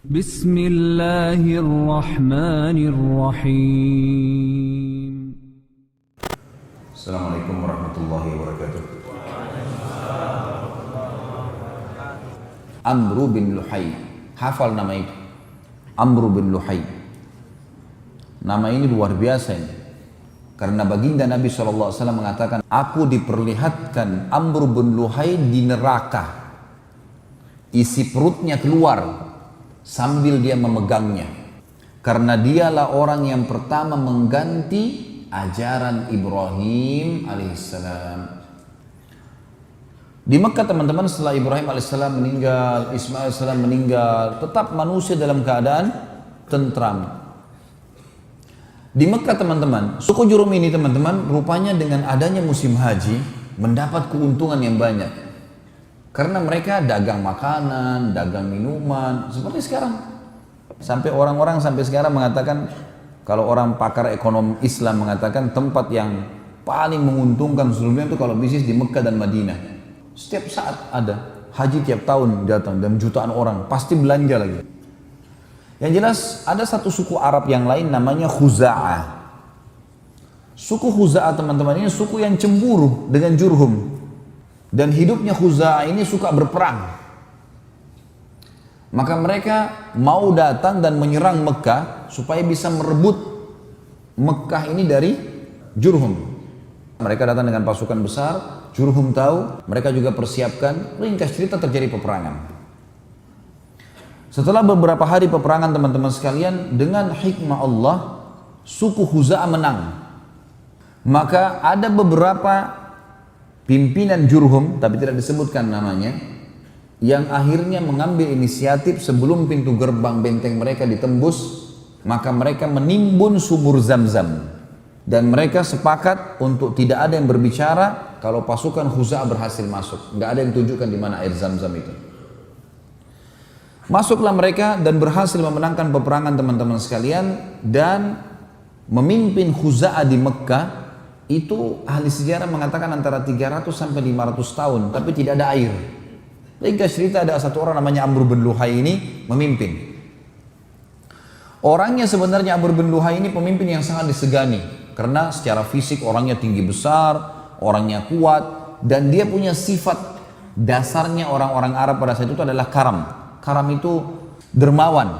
Bismillahirrahmanirrahim. Assalamualaikum warahmatullahi wabarakatuh. Amru bin Luhai, hafal nama itu. Amru bin Luhai. Nama ini luar biasa ini. Karena baginda Nabi SAW mengatakan, aku diperlihatkan Amru bin Luhai di neraka. Isi perutnya keluar sambil dia memegangnya. Karena dialah orang yang pertama mengganti ajaran Ibrahim alaihissalam. Di Mekah teman-teman, setelah Ibrahim alaihissalam meninggal, Ismail alaihissalam meninggal, tetap manusia dalam keadaan tentram. Di Mekah teman-teman, suku Jurhum ini teman-teman, rupanya dengan adanya musim haji mendapat keuntungan yang banyak. Karena mereka dagang makanan, dagang minuman, seperti sekarang. Sampai orang-orang sampai sekarang mengatakan, kalau orang pakar ekonomi Islam mengatakan tempat yang paling menguntungkan seluruhnya itu kalau bisnis di Mekah dan Madinah. Setiap saat ada haji, tiap tahun datang dan jutaan orang pasti belanja lagi. Yang jelas ada satu suku Arab yang lain namanya Khuza'ah. Suku Khuza'ah teman-teman ini suku yang cemburu dengan Jurhum. Dan hidupnya Khuza'ah ini suka berperang. Maka mereka mau datang dan menyerang Mekah supaya bisa merebut Mekah ini dari Jurhum. Mereka datang dengan pasukan besar, Jurhum tahu, mereka juga persiapkan, ringkas cerita terjadi peperangan. Setelah beberapa hari peperangan teman-teman sekalian, dengan hikmah Allah, suku Khuza'ah menang. Maka ada beberapa pimpinan Jurhum, tapi tidak disebutkan namanya, yang akhirnya mengambil inisiatif sebelum pintu gerbang benteng mereka ditembus, maka mereka menimbun sumur Zam-Zam. Dan mereka sepakat untuk tidak ada yang berbicara kalau pasukan Khuza'ah berhasil masuk. Nggak ada yang tunjukkan di mana air Zam-Zam itu. Masuklah mereka dan berhasil memenangkan peperangan teman-teman sekalian, dan memimpin Khuza'ah di Mekah itu ahli sejarah mengatakan antara 300 sampai 500 tahun, tapi tidak ada air. Ringkas cerita ada satu orang namanya Amru bin Luhai ini memimpin. Orangnya sebenarnya Amru bin Luhai ini pemimpin yang sangat disegani. Karena secara fisik orangnya tinggi besar, orangnya kuat, dan dia punya sifat dasarnya orang-orang Arab pada saat itu adalah karam. Karam itu dermawan,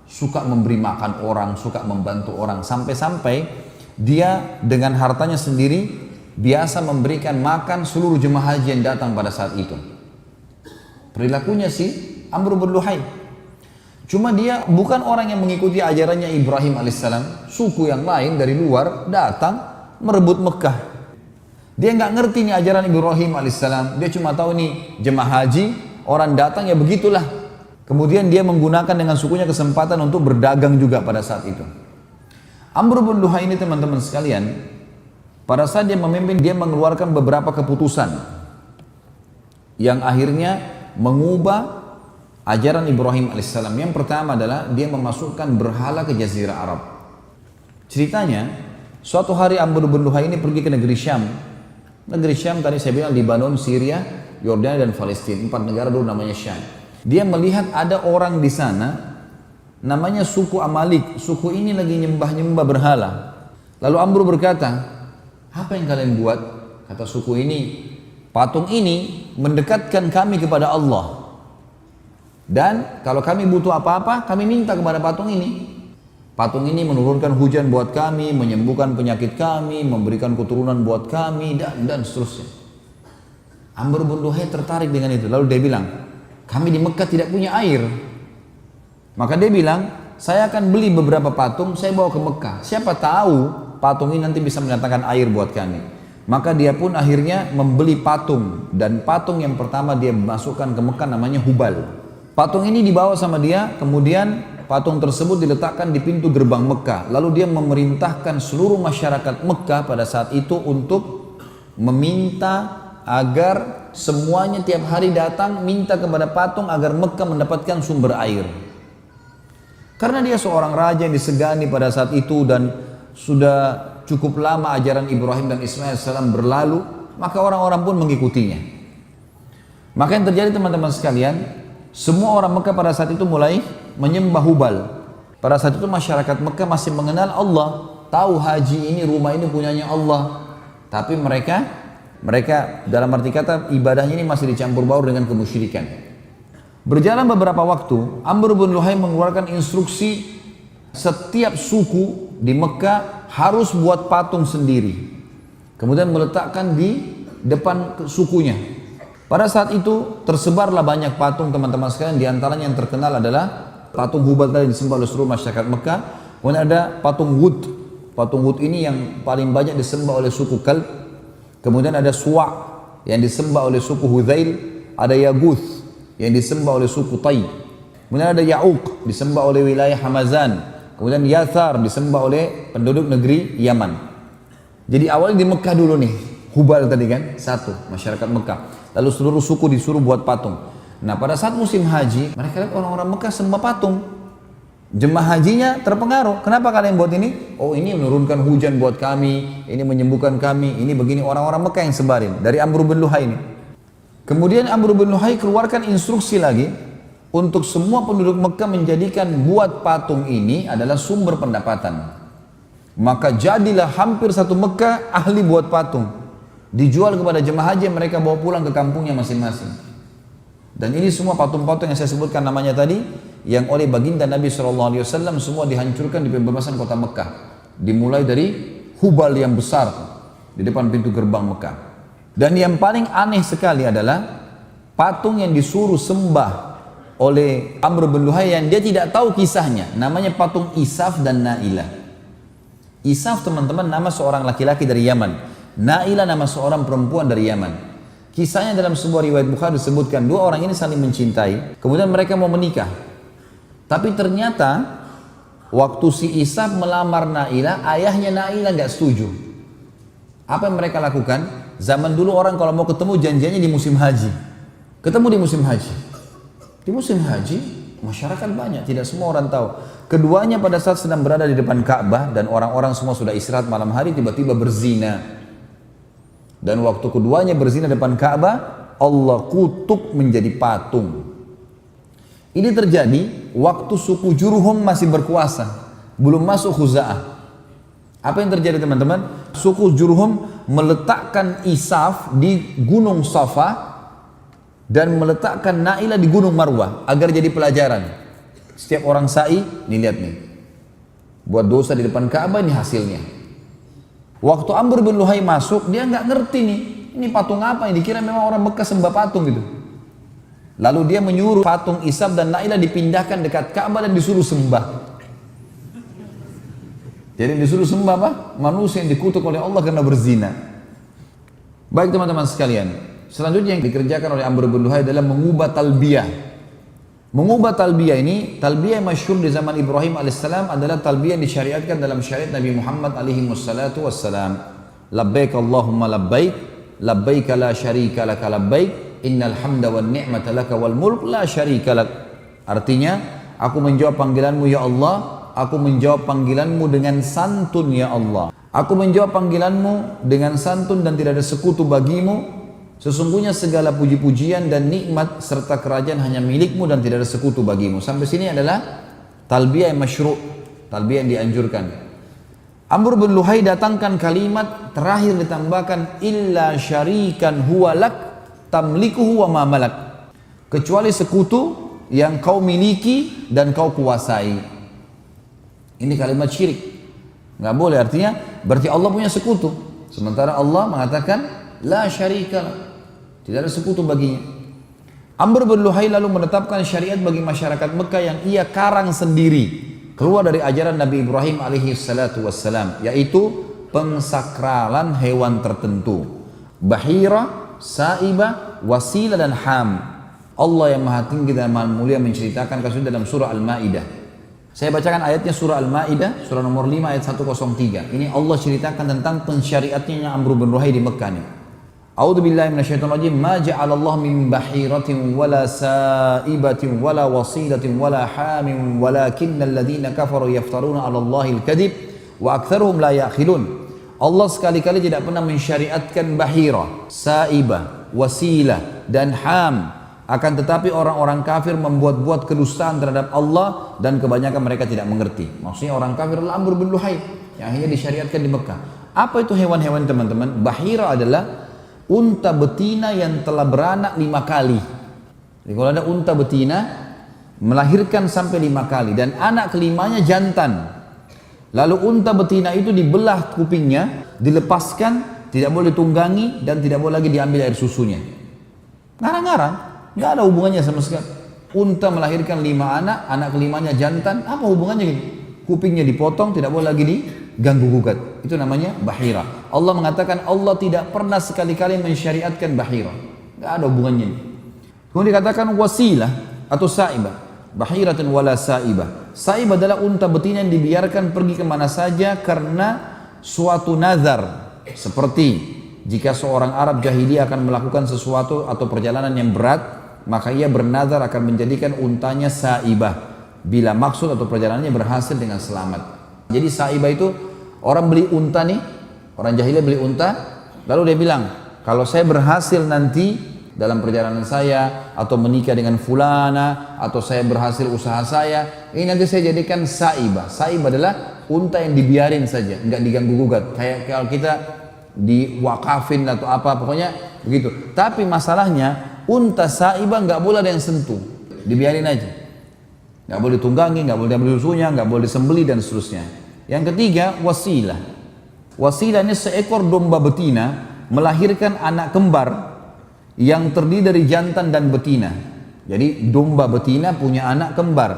suka memberi makan orang, suka membantu orang, sampai-sampai dia dengan hartanya sendiri biasa memberikan makan seluruh jemaah haji yang datang pada saat itu. Perilakunya si Amru bin Luhai. Cuma dia bukan orang yang mengikuti ajarannya Ibrahim alaihissalam. Suku yang lain dari luar datang merebut Mekah. Dia nggak ngerti nih ajaran Ibrahim alaihissalam. Dia cuma tahu nih jemaah haji, orang datang ya begitulah. Kemudian dia menggunakan dengan sukunya kesempatan untuk berdagang juga pada saat itu. Amru bin Luhai ini teman-teman sekalian, pada saat dia memimpin, dia mengeluarkan beberapa keputusan yang akhirnya mengubah ajaran Ibrahim alaihissalam. Yang pertama adalah dia memasukkan berhala ke Jazirah Arab. Ceritanya, suatu hari Amru bin Luhai ini pergi ke negeri Syam. Negeri Syam tadi saya bilang Lebanon, Syria, Yordania dan Palestina. 4 negara dulu namanya Syam. Dia melihat ada orang di sana namanya suku Amalik. Suku ini lagi nyembah-nyembah berhala. Lalu Amru berkata, apa yang kalian buat? Kata suku ini, patung ini mendekatkan kami kepada Allah. Dan kalau kami butuh apa-apa, kami minta kepada patung ini. Patung ini menurunkan hujan buat kami, menyembuhkan penyakit kami, memberikan keturunan buat kami, dan seterusnya. Amru bin Luhai tertarik dengan itu. Lalu dia bilang, kami di Mekah tidak punya air. Maka dia bilang, saya akan beli beberapa patung, saya bawa ke Mekah. Siapa tahu patung ini nanti bisa mendatangkan air buat kami. Maka dia pun akhirnya membeli patung. Dan patung yang pertama dia masukkan ke Mekah namanya Hubal. Patung ini dibawa sama dia, kemudian patung tersebut diletakkan di pintu gerbang Mekah. Lalu dia memerintahkan seluruh masyarakat Mekah pada saat itu untuk meminta agar semuanya tiap hari datang minta kepada patung agar Mekah mendapatkan sumber air. Karena dia seorang raja yang disegani pada saat itu dan sudah cukup lama ajaran Ibrahim dan Ismail salam berlalu, maka orang-orang pun mengikutinya. Maka yang terjadi teman-teman sekalian, Semua orang Mekah pada saat itu mulai menyembah Hubal. Pada saat itu masyarakat Mekah masih mengenal Allah, tahu haji ini, rumah ini punyanya Allah. Tapi mereka dalam arti kata ibadahnya ini masih dicampur baur dengan kemusyrikan. Berjalan beberapa waktu, Amr bin Luhai mengeluarkan instruksi setiap suku di Mekah harus buat patung sendiri. Kemudian meletakkan di depan sukunya. Pada saat itu tersebarlah banyak patung teman-teman sekalian, di antaranya yang terkenal adalah patung Hubal tadi disembah oleh seluruh masyarakat Mekah. Kemudian ada patung Wud. Patung Wud ini yang paling banyak disembah oleh suku Kalb. Kemudian ada Suwa' yang disembah oleh suku Hudzail, ada Yaguth yang disembah oleh suku Tai. Kemudian ada Ya'uq disembah oleh wilayah Hamazan. Kemudian Yathar disembah oleh penduduk negeri Yaman. Jadi awalnya di Mekah dulu nih, Hubal tadi kan, satu masyarakat Mekah. Lalu seluruh suku disuruh buat patung. Nah pada saat musim haji, mereka lihat orang-orang Mekah sembah patung. Jemaah hajinya terpengaruh. Kenapa kalian buat ini? Oh ini menurunkan hujan buat kami, ini menyembuhkan kami, ini begini. Orang-orang Mekah yang sebarin dari Amr bin Luhai ini. Kemudian Amr bin Luhai keluarkan instruksi lagi untuk semua penduduk Mekah menjadikan buat patung ini adalah sumber pendapatan. Maka jadilah hampir satu Mekah ahli buat patung. Dijual kepada jemaah haji, mereka bawa pulang ke kampungnya masing-masing. Dan ini semua patung-patung yang saya sebutkan namanya tadi, yang oleh baginda Nabi SAW semua dihancurkan di pembebasan kota Mekah. Dimulai dari Hubal yang besar di depan pintu gerbang Mekah. Dan yang paling aneh sekali adalah patung yang disuruh sembah oleh Amr bin Luhai yang dia tidak tahu kisahnya. Namanya patung Isaf dan Nailah. Isaf teman-teman nama seorang laki-laki dari Yaman. Nailah nama seorang perempuan dari Yaman. Kisahnya dalam sebuah riwayat Bukhari disebutkan dua orang ini saling mencintai, kemudian mereka mau menikah. Tapi ternyata waktu si Isaf melamar Nailah, ayahnya Nailah nggak setuju. Apa yang mereka lakukan? Zaman dulu orang kalau mau ketemu janjiannya di musim haji. Ketemu di musim haji. Di musim haji masyarakat banyak, tidak semua orang tahu. Keduanya pada saat sedang berada di depan Ka'bah dan orang-orang semua sudah istirahat malam hari, tiba-tiba berzina. Dan waktu keduanya berzina depan Ka'bah, Allah kutuk menjadi patung. Ini terjadi waktu suku Jurhum masih berkuasa, belum masuk Khuza'ah. Apa yang terjadi teman-teman? Suku Jurhum meletakkan Isaf di Gunung Safa dan meletakkan Nailah di Gunung Marwah agar jadi pelajaran. Setiap orang sa'i, nih lihat nih, buat dosa di depan Ka'bah, ini hasilnya. Waktu Amr bin Luhai masuk, dia nggak ngerti nih, ini patung apa ini? Dikira memang orang Mekah sembah patung gitu. Lalu dia menyuruh patung Isaf dan Nailah dipindahkan dekat Ka'bah dan disuruh sembah. Jadi disuruh sembah apa? Manusia yang dikutuk oleh Allah karena berzina. Baik teman-teman sekalian, selanjutnya yang dikerjakan oleh Amr bin Luhai adalah mengubah talbiyah. Mengubah talbiyah ini, talbiyah yang masyhur di zaman Ibrahim alaihissalam adalah talbiyah yang disyariatkan dalam syariat Nabi Muhammad alaihi wassalatu wassalam. Labbaik Allahumma labbaik, labbaik la syarika laka labbaik, innal hamda wan ni'mata laka wal mulk la syarika lak. Artinya, aku menjawab panggilanmu ya Allah, aku menjawab panggilanmu dengan santun ya Allah. Aku menjawab panggilanmu dengan santun dan tidak ada sekutu bagimu. Sesungguhnya segala puji-pujian dan nikmat serta kerajaan hanya milikmu dan tidak ada sekutu bagimu. Sampai sini adalah talbiyah yang masyru', talbiyah yang dianjurkan. Amr bin Luhai datangkan kalimat terakhir ditambahkan illa syarikan huwa lak tamlikuhu wa ma malak. Kecuali sekutu yang kau miliki dan kau kuasai. Ini kalimat syirik. Nggak boleh, artinya berarti Allah punya sekutu. Sementara Allah mengatakan la syarika lak. Tidak ada sekutu baginya. Amr bin Luhai lalu menetapkan syariat bagi masyarakat Mekah yang ia karang sendiri, keluar dari ajaran Nabi Ibrahim alaihi salatu wassalam, yaitu pensakralan hewan tertentu. Bahira, Sa'ibah, Wasilah dan Ham. Allah yang maha tinggi dan maha mulia menceritakan kasus dalam surah Al-Ma'idah. Saya bacakan ayatnya surah Al-Ma'idah, surah nomor 5 ayat 103. Ini Allah ceritakan tentang pensyariatnya Amr bin Luhai di Mekah nih. A'udzu billahi minasyaitonir rajim. Ma ja'alallahu min bahiratin wala sa'ibatin wala wasilatin wala hamin walakinnal ladzina kafaru yaftaruna 'ala Allahil kadzib wa aktsaruhum la ya'qilun. Allah sekali-kali tidak pernah mensyariatkan bahira, sa'ibah, wasilah dan ham Akan tetapi orang-orang kafir membuat-buat kedustaan terhadap Allah dan kebanyakan mereka tidak mengerti. Maksudnya orang kafir adalah Amr bin Luhai yang akhirnya disyariatkan di Mekah. Apa itu hewan-hewan teman-teman? Bahira adalah unta betina yang telah beranak 5 kali. Jadi kalau ada unta betina melahirkan sampai 5 kali dan anak kelimanya jantan. Lalu unta betina itu dibelah kupingnya, dilepaskan, tidak boleh tunggangi dan tidak boleh lagi diambil air susunya. Ngarang-ngarang. Nggak ada hubungannya sama sekali. Unta melahirkan 5 anak, anak kelimanya jantan, apa hubungannya gitu? Kupingnya dipotong, tidak boleh lagi diganggu gugat. Itu namanya bahira. Allah mengatakan Allah tidak pernah sekali-kali mensyariatkan bahira. Nggak ada hubungannya. Kemudian dikatakan wasilah atau saibah. Bahiratun wala saibah. Saibah adalah unta betina yang dibiarkan pergi kemana saja karena suatu nazar. Seperti jika seorang Arab jahiliyah akan melakukan sesuatu atau perjalanan yang berat, maka ia bernazar akan menjadikan untanya saibah bila maksud atau perjalanannya berhasil dengan selamat. Jadi saibah itu orang beli unta nih, orang jahiliyah beli unta, lalu dia bilang, kalau saya berhasil nanti dalam perjalanan saya atau menikah dengan fulana atau saya berhasil usaha saya, ini nanti saya jadikan saibah. Saibah adalah unta yang dibiarin saja, enggak diganggu gugat. Kayak kalau kita diwakafin atau apa, pokoknya begitu. Tapi masalahnya unta saibah nggak boleh ada yang sentuh, dibiarin aja, nggak boleh tunggangi, nggak boleh ambil susunya, nggak boleh sembeli dan seterusnya. Yang ketiga wasilah. Wasilah ini seekor domba betina melahirkan anak kembar yang terdiri dari jantan dan betina. Jadi domba betina punya anak kembar,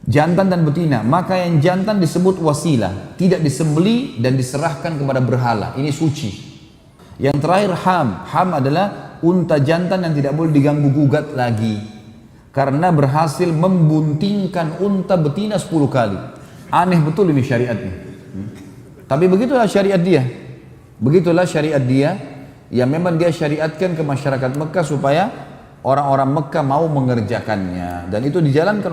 jantan dan betina. Maka yang jantan disebut wasilah, tidak disembeli dan diserahkan kepada berhala. Ini suci. Yang terakhir ham. Ham adalah unta jantan yang tidak boleh diganggu gugat lagi karena berhasil membuntingkan unta betina 10 kali. Aneh betul ini syariatnya. Tapi begitulah syariat dia. Begitulah syariat dia yang memang dia syariatkan ke masyarakat Mekah supaya orang-orang Mekah mau mengerjakannya, dan itu dijalankan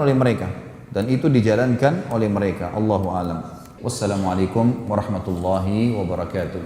oleh mereka. Allahu a'lam. Wassalamualaikum warahmatullahi wabarakatuh.